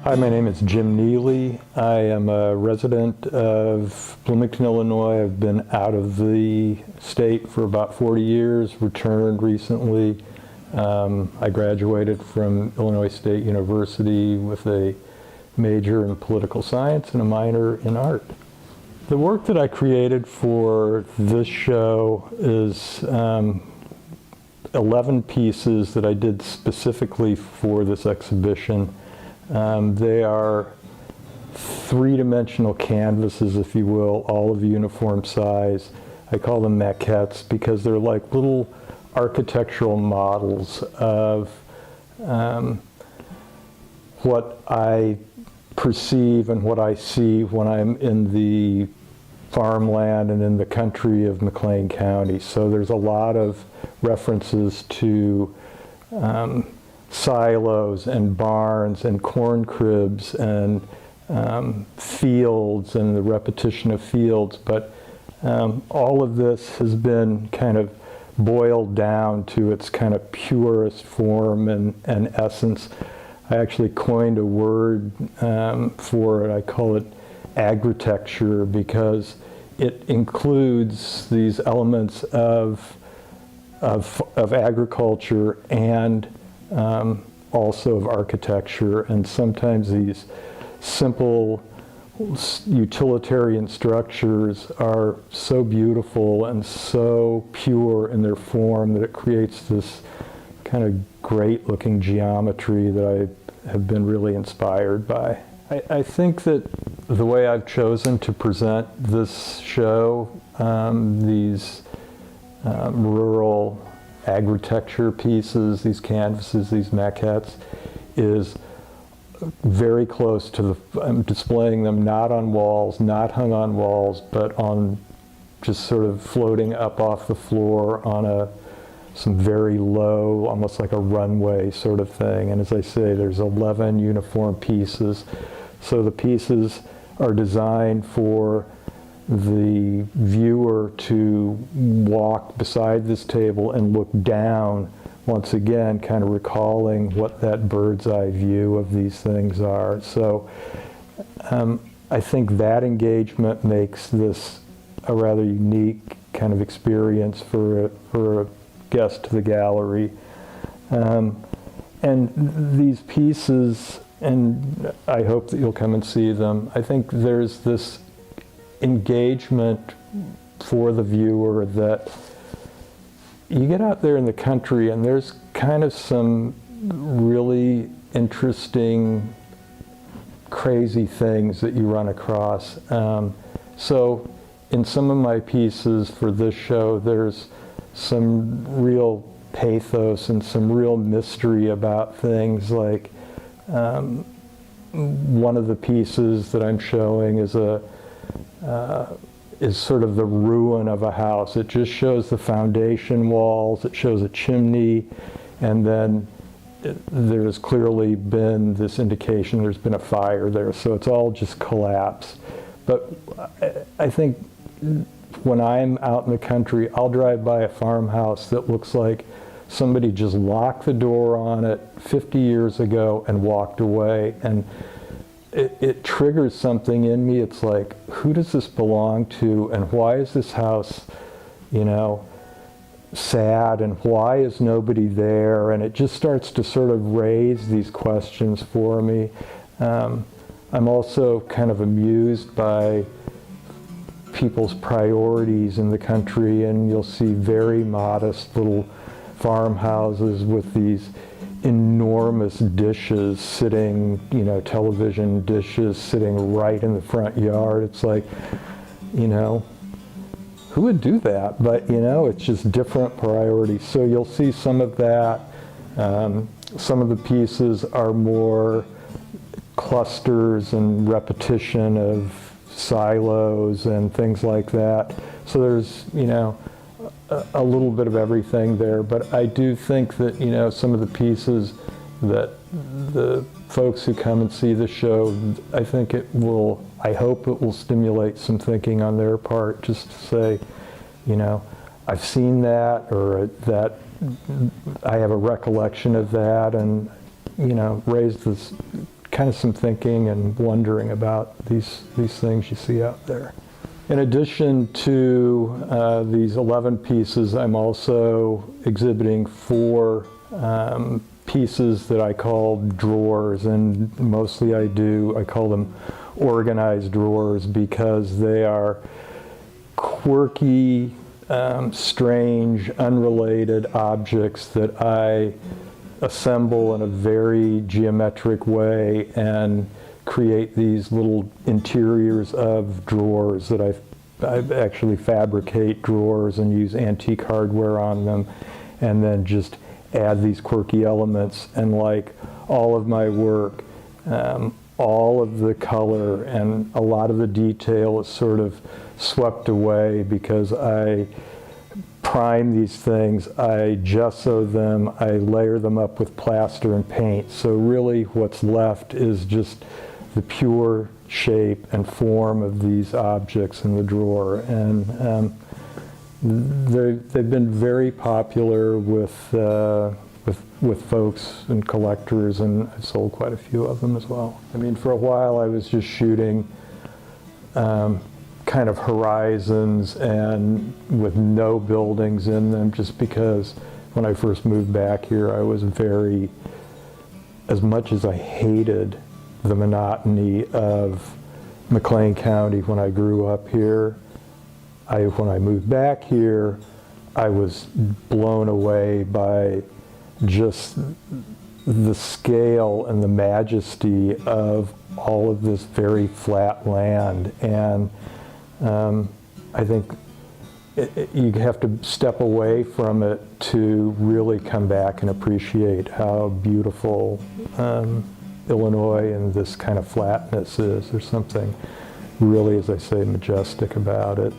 Hi, my name is Jim Neeley. I am a resident of Bloomington, Illinois. I've been out of the state for about 40 years, returned recently. I graduated from Illinois State University with a major in political science and a minor in art. The work that I created for this show is 11 pieces that I did specifically for this exhibition. They are three-dimensional canvases, if you will, all of uniform size. I call them maquettes because they're like little architectural models of what I perceive and what I see when I'm in the farmland and in the country of McLean County. So there's a lot of references to silos and barns and corn cribs and fields and the repetition of fields, but all of this has been kind of boiled down to its kind of purest form and essence. I actually coined a word for it. I call it agritecture because it includes these elements of agriculture and also of architecture, and sometimes these simple utilitarian structures are so beautiful and so pure in their form that it creates this kind of great looking geometry that I have been really inspired by. I think that the way I've chosen to present this show, these rural agritecture pieces, these canvases, these maquettes, is very close to I'm displaying them not on walls, not hung on walls, but on just sort of floating up off the floor on some very low, almost like a runway sort of thing. And as I say, there's 11 uniform pieces. So the pieces are designed for the viewer to walk beside this table and look down, once again, kind of recalling what that bird's eye view of these things are. So I think that engagement makes this a rather unique kind of experience for a guest to the gallery. And these pieces, and I hope that you'll come and see them, I think there's this engagement for the viewer that you get out there in the country and there's kind of some really interesting, crazy things that you run across. So in some of my pieces for this show, there's some real pathos and some real mystery about things. Like one of the pieces that I'm showing is sort of the ruin of a house. It just shows the foundation walls, it shows a chimney, and then there's clearly been this indication there's been a fire there, so it's all just collapsed. But I think when I'm out in the country, I'll drive by a farmhouse that looks like somebody just locked the door on it 50 years ago and walked away, and it triggers something in me. It's like, who does this belong to, and why is this house, sad, and why is nobody there? And it just starts to sort of raise these questions for me. I'm also kind of amused by people's priorities in the country, and you'll see very modest little farmhouses with these enormous dishes sitting, television dishes sitting right in the front yard. It's like, who would do that? But, it's just different priorities. So you'll see some of that. Some of the pieces are more clusters and repetition of silos and things like that. So there's, a little bit of everything there, but I do think that, some of the pieces that the folks who come and see the show, I hope it will stimulate some thinking on their part, just to say, I've seen that, or that I have a recollection of that, and, raise this kind of some thinking and wondering about these things you see out there. In addition to these 11 pieces, I'm also exhibiting 4 pieces that I call drawers, and mostly I call them organized drawers because they are quirky, strange, unrelated objects that I assemble in a very geometric way and create these little interiors of drawers that I actually fabricate drawers and use antique hardware on them, and then just add these quirky elements. And like all of my work, all of the color and a lot of the detail is sort of swept away because I prime these things, I gesso them, I layer them up with plaster and paint. So really what's left is just the pure shape and form of these objects in the drawer. And they've been very popular with folks and collectors, and I've sold quite a few of them as well. I mean, for a while I was just shooting kind of horizons and with no buildings in them, just because when I first moved back here I was very, as much as I hated the monotony of McLean County when I grew up here, when I moved back here, I was blown away by just the scale and the majesty of all of this very flat land. And I think you have to step away from it to really come back and appreciate how beautiful Illinois and this kind of flatness is. There's something really, as I say, majestic about it.